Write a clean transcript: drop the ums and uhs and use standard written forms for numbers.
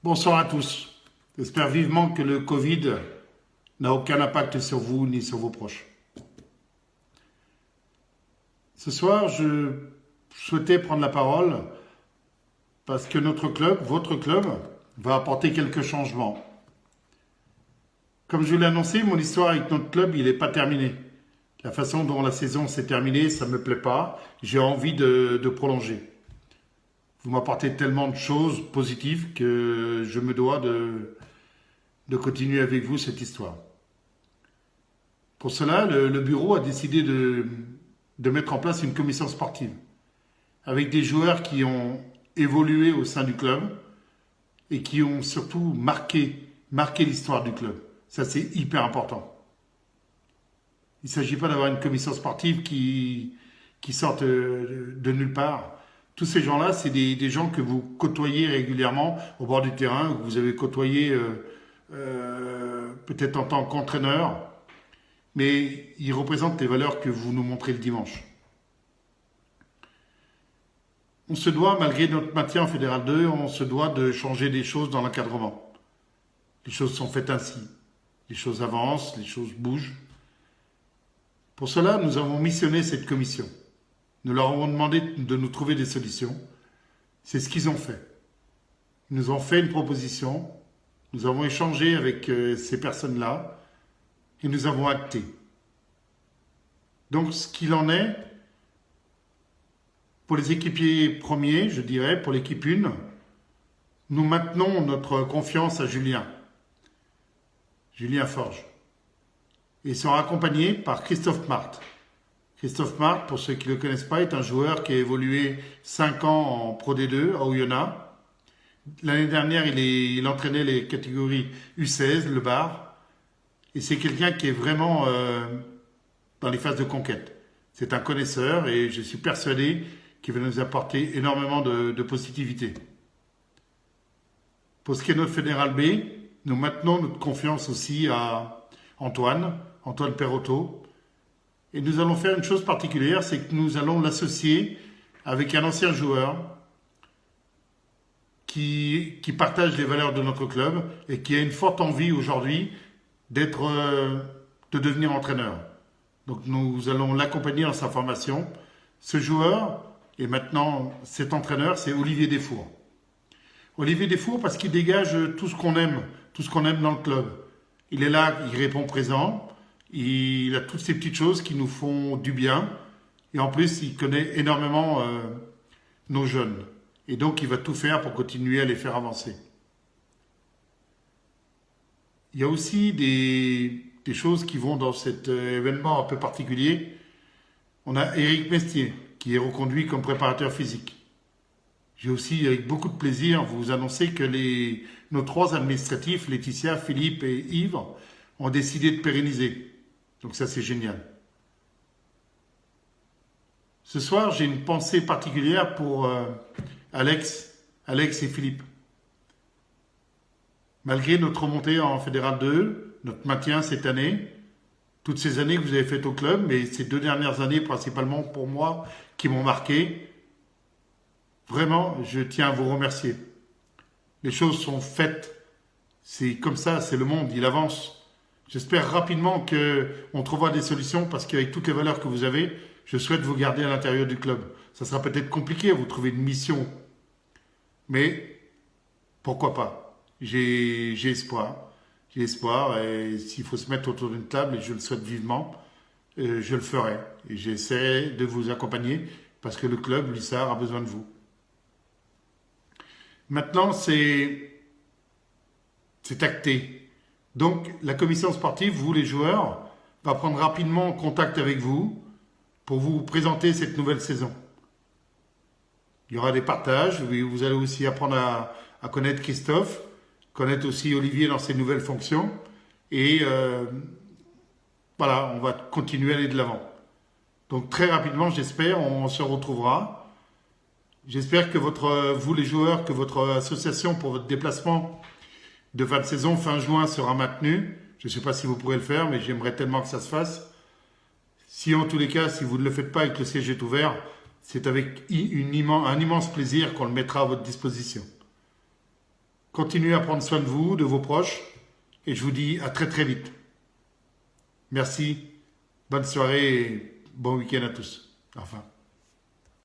Bonsoir à tous. J'espère vivement que le Covid n'a aucun impact sur vous ni sur vos proches. Ce soir, je souhaitais prendre la parole parce que notre club, votre club, va apporter quelques changements. Comme je vous l'ai annoncé, mon histoire avec notre club, il n'est pas terminé. La façon dont la saison s'est terminée, ça ne me plaît pas. J'ai envie de prolonger. Vous m'apportez tellement de choses positives que je me dois de continuer avec vous cette histoire. Pour cela, le bureau a décidé de mettre en place une commission sportive avec des joueurs qui ont évolué au sein du club et qui ont surtout marqué l'histoire du club. Ça, c'est hyper important. Il ne s'agit pas d'avoir une commission sportive qui sorte de nulle part. Tous ces gens-là, c'est des gens que vous côtoyez régulièrement au bord du terrain, ou que vous avez côtoyé peut-être en tant qu'entraîneur, mais ils représentent les valeurs que vous nous montrez le dimanche. On se doit, malgré notre maintien en Fédéral 2, on se doit de changer des choses dans l'encadrement. Les choses sont faites ainsi. Les choses avancent, les choses bougent. Pour cela, nous avons missionné cette commission. Nous leur avons demandé de nous trouver des solutions. C'est ce qu'ils ont fait. Ils nous ont fait une proposition. Nous avons échangé avec ces personnes-là et nous avons acté. Donc, ce qu'il en est, pour les équipiers premiers, je dirais, pour l'équipe 1, nous maintenons notre confiance à Julien Forge. Et ils sont accompagnés par Christophe Marthe. Christophe Marthe, pour ceux qui ne le connaissent pas, est un joueur qui a évolué 5 ans en Pro D2 à Oyonnax. L'année dernière, il entraînait les catégories U16, le bar. Et c'est quelqu'un qui est vraiment dans les phases de conquête. C'est un connaisseur et je suis persuadé qu'il va nous apporter énormément de positivité. Pour ce qui est de notre Fédéral B, nous maintenons notre confiance aussi à Antoine Perrotto. Et nous allons faire une chose particulière, c'est que nous allons l'associer avec un ancien joueur qui partage les valeurs de notre club et qui a une forte envie aujourd'hui de devenir entraîneur. Donc nous allons l'accompagner dans sa formation. Ce joueur, et maintenant cet entraîneur, c'est Olivier Desfours. Olivier Desfours parce qu'il dégage tout ce qu'on aime dans le club. Il est là, il répond présent. Il a toutes ces petites choses qui nous font du bien. Et en plus, il connaît énormément nos jeunes. Et donc, il va tout faire pour continuer à les faire avancer. Il y a aussi des choses qui vont dans cet événement un peu particulier. On a Éric Mestier, qui est reconduit comme préparateur physique. J'ai aussi, avec beaucoup de plaisir, vous annoncer que nos 3 administratifs, Laetitia, Philippe et Yves, ont décidé de pérenniser. Donc ça, c'est génial. Ce soir, j'ai une pensée particulière pour Alex et Philippe. Malgré notre montée en Fédéral 2, notre maintien cette année, toutes ces années que vous avez faites au club, mais ces 2 dernières années principalement pour moi, qui m'ont marqué, vraiment, je tiens à vous remercier. Les choses sont faites. C'est comme ça, c'est le monde, il avance. J'espère rapidement qu'on trouvera des solutions parce qu'avec toutes les valeurs que vous avez, je souhaite vous garder à l'intérieur du club. Ça sera peut-être compliqué à vous trouver une mission, mais pourquoi pas. J'ai espoir. J'ai espoir et s'il faut se mettre autour d'une table, et je le souhaite vivement, je le ferai. Et j'essaierai de vous accompagner parce que le club, l'ISAR, a besoin de vous. Maintenant, c'est acté. Donc, la commission sportive, vous les joueurs, va prendre rapidement contact avec vous pour vous présenter cette nouvelle saison. Il y aura des partages, vous allez aussi apprendre à connaître Christophe, connaître aussi Olivier dans ses nouvelles fonctions. Et voilà, on va continuer à aller de l'avant. Donc très rapidement, j'espère, on se retrouvera. J'espère que vous les joueurs, que votre association pour votre déplacement de fin de saison, fin juin, sera maintenue. Je ne sais pas si vous pourrez le faire, mais j'aimerais tellement que ça se fasse. Si en tous les cas, si vous ne le faites pas et que le siège est ouvert, c'est avec un immense plaisir qu'on le mettra à votre disposition. Continuez à prendre soin de vous, de vos proches, et je vous dis à très très vite. Merci, bonne soirée et bon week-end à tous. Enfin.